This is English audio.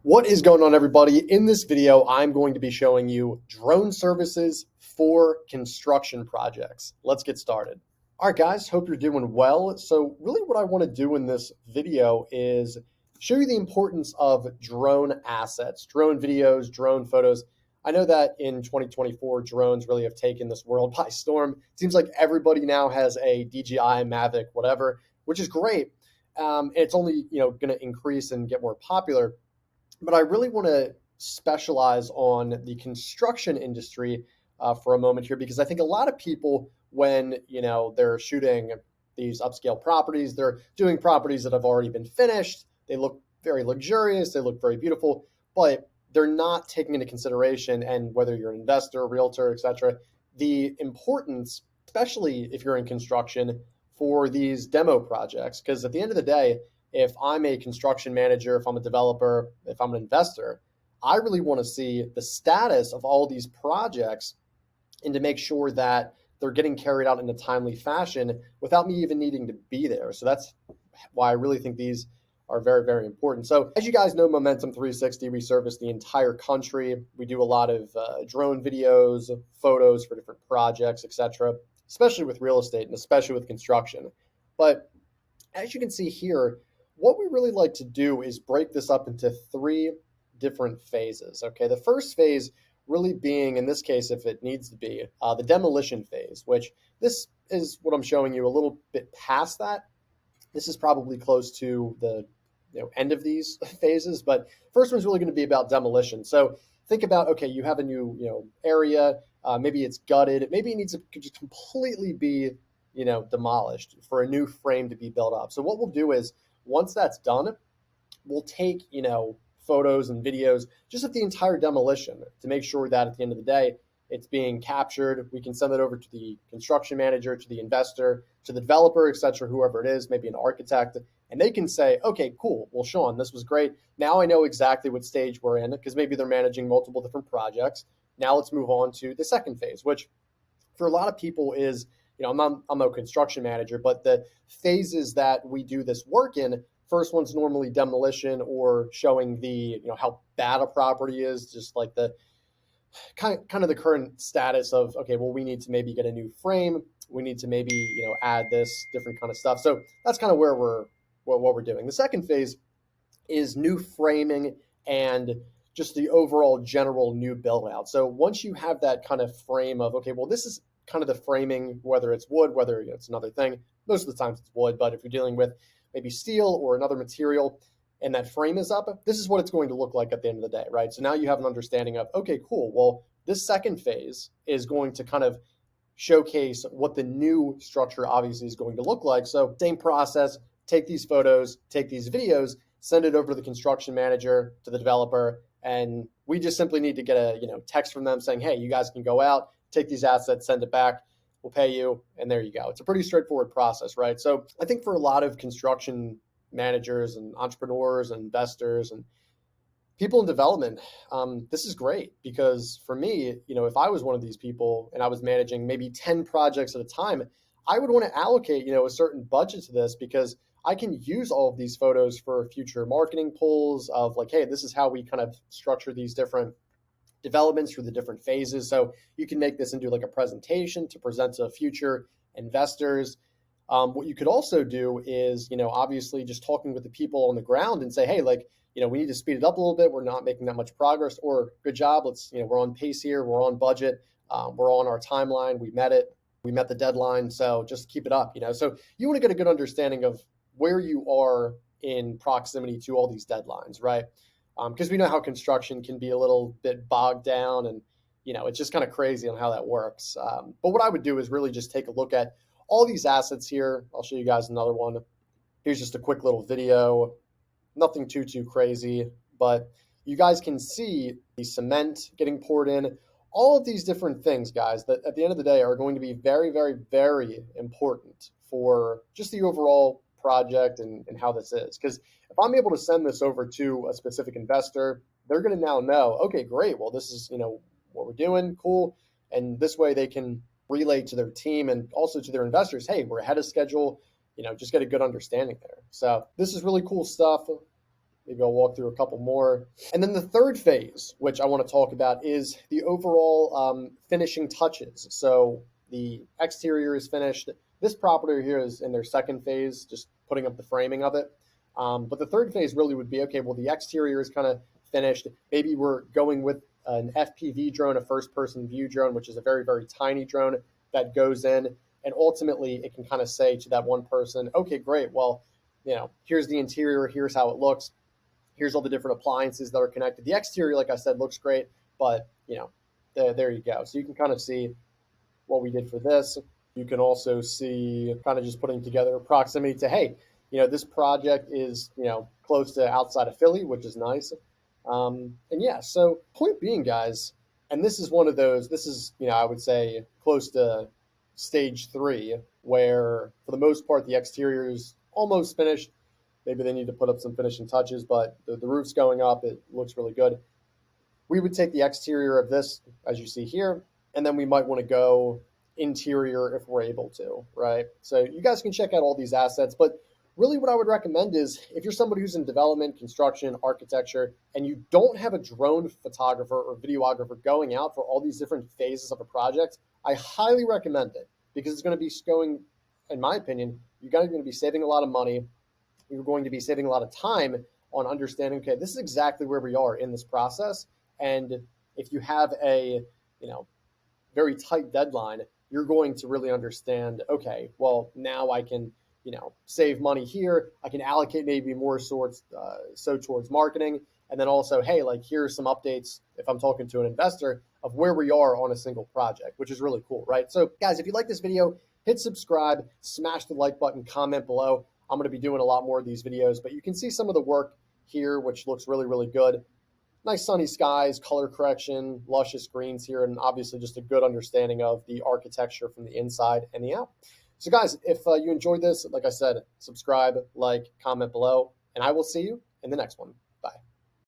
What is going on, everybody? In this video, I'm going to be showing you drone services for construction projects. Let's get started. All right, guys, hope you're doing well. So really what I want to do in this video is show you the importance of drone assets, drone videos, drone photos. I know that in 2024, drones really have taken this world by storm. It seems like everybody now has a DJI, Mavic, whatever, which is great. And it's only going to increase and get more popular. But I really want to specialize on the construction industry for a moment here, because I think a lot of people, when they're shooting these upscale properties, they're doing properties that have already been finished. They look very luxurious, they look very beautiful, but they're not taking into consideration, and whether you're an investor, realtor, etc., the importance, especially if you're in construction, for these demo projects. Because at the end of the day, if I'm a construction manager, if I'm a developer, if I'm an investor, I really want to see the status of all these projects and to make sure that they're getting carried out in a timely fashion without me even needing to be there. So that's why I really think these are very, very important. So as you guys know, Momentum 360, we service the entire country. We do a lot of drone videos, photos for different projects, etc., especially with real estate and especially with construction. But as you can see here, what we really like to do is break this up into three different phases. Okay, the first phase really being, in this case, if it needs to be, the demolition phase, which this is what I'm showing you a little bit past that. This is probably close to the end of these phases, but first one's really going to be about demolition. So think about, okay, you have a new area, maybe it's gutted, maybe it needs to just completely be demolished for a new frame to be built up. So what we'll do is, once that's done, we'll take, photos and videos just of the entire demolition to make sure that at the end of the day, it's being captured. We can send it over to the construction manager, to the investor, to the developer, etc., whoever it is, maybe an architect, and they can say, okay, cool. Well, Sean, this was great. Now I know exactly what stage we're in, because maybe they're managing multiple different projects. Now let's move on to the second phase, which for a lot of people is, I'm a construction manager, but the phases that we do this work in, first one's normally demolition, or showing the, how bad a property is, just like the kind of the current status of, okay, well, we need to maybe get a new frame. We need to maybe, add this different kind of stuff. So that's kind of where what we're doing. The second phase is new framing and just the overall general new build out. So once you have that kind of frame of, okay, well, this is kind of the framing, whether it's wood, whether it's another thing, most of the times it's wood, but if you're dealing with maybe steel or another material and that frame is up, this is what it's going to look like at the end of the day, right? So now you have an understanding of, okay, cool. Well, this second phase is going to kind of showcase what the new structure obviously is going to look like. So same process, take these photos, take these videos, send it over to the construction manager, to the developer, and we just simply need to get a text from them saying, hey, you guys can go out, take these assets, send it back, we'll pay you, and there you go. It's a pretty straightforward process, right? So I think for a lot of construction managers and entrepreneurs and investors and people in development, this is great, because for me, if I was one of these people and I was managing maybe 10 projects at a time, I would want to allocate, a certain budget to this, because I can use all of these photos for future marketing pulls of like, hey, this is how we kind of structure these different developments through the different phases. So you can make this into like a presentation to present to future investors. What you could also do is, obviously just talking with the people on the ground and say, hey, like, we need to speed it up a little bit. We're not making that much progress, or good job. Let's, we're on pace here. We're on budget. We're on our timeline. We met it. We met the deadline. So just keep it up, So you want to get a good understanding of where you are in proximity to all these deadlines, right? Because we know how construction can be a little bit bogged down, and it's just kind of crazy on how that works. But what I would do is really just take a look at all these assets here. I'll show you guys another one. Here's just a quick little video, nothing too crazy, but you guys can see the cement getting poured in, all of these different things, guys, that at the end of the day are going to be very, very, very important for just the overall project and how this is. Because if I'm able to send this over to a specific investor, they're going to now know, okay, great. Well, this is, what we're doing. Cool. And this way they can relay to their team and also to their investors, hey, we're ahead of schedule, just get a good understanding there. So this is really cool stuff. Maybe I'll walk through a couple more. And then the third phase, which I want to talk about, is the overall finishing touches. So the exterior is finished. This property here is in their second phase, just putting up the framing of it. But the third phase really would be, okay, well, the exterior is kind of finished. Maybe we're going with an FPV drone, a first-person view drone, which is a very, very tiny drone that goes in. And ultimately, it can kind of say to that one person, okay, great, well, here's the interior, here's how it looks, here's all the different appliances that are connected. The exterior, like I said, looks great, but there you go. So you can kind of see what we did for this. You can also see kind of just putting together proximity to, hey, this project is, close to outside of Philly, which is nice. And yeah, so point being, guys, and this is one of those, this is, I would say close to stage 3, where for the most part, the exterior is almost finished. Maybe they need to put up some finishing touches, but the roof's going up. It looks really good. We would take the exterior of this, as you see here, and then we might want to go interior if we're able to, right? So you guys can check out all these assets, but really what I would recommend is if you're somebody who's in development, construction, architecture, and you don't have a drone photographer or videographer going out for all these different phases of a project, I highly recommend it because it's going to be going, in my opinion, you're going to be saving a lot of money. You're going to be saving a lot of time on understanding, okay, this is exactly where we are in this process. And if you have a, very tight deadline, you're going to really understand, okay, well, now I can, save money here. I can allocate maybe more towards marketing. And then also, hey, like here's some updates if I'm talking to an investor of where we are on a single project, which is really cool, right? So guys, if you like this video, hit subscribe, smash the like button, comment below. I'm going to be doing a lot more of these videos, but you can see some of the work here, which looks really, really good. Nice sunny skies, color correction, luscious greens here, and obviously just a good understanding of the architecture from the inside and the out. So guys, if you enjoyed this, like I said, subscribe, like, comment below, and I will see you in the next one. Bye.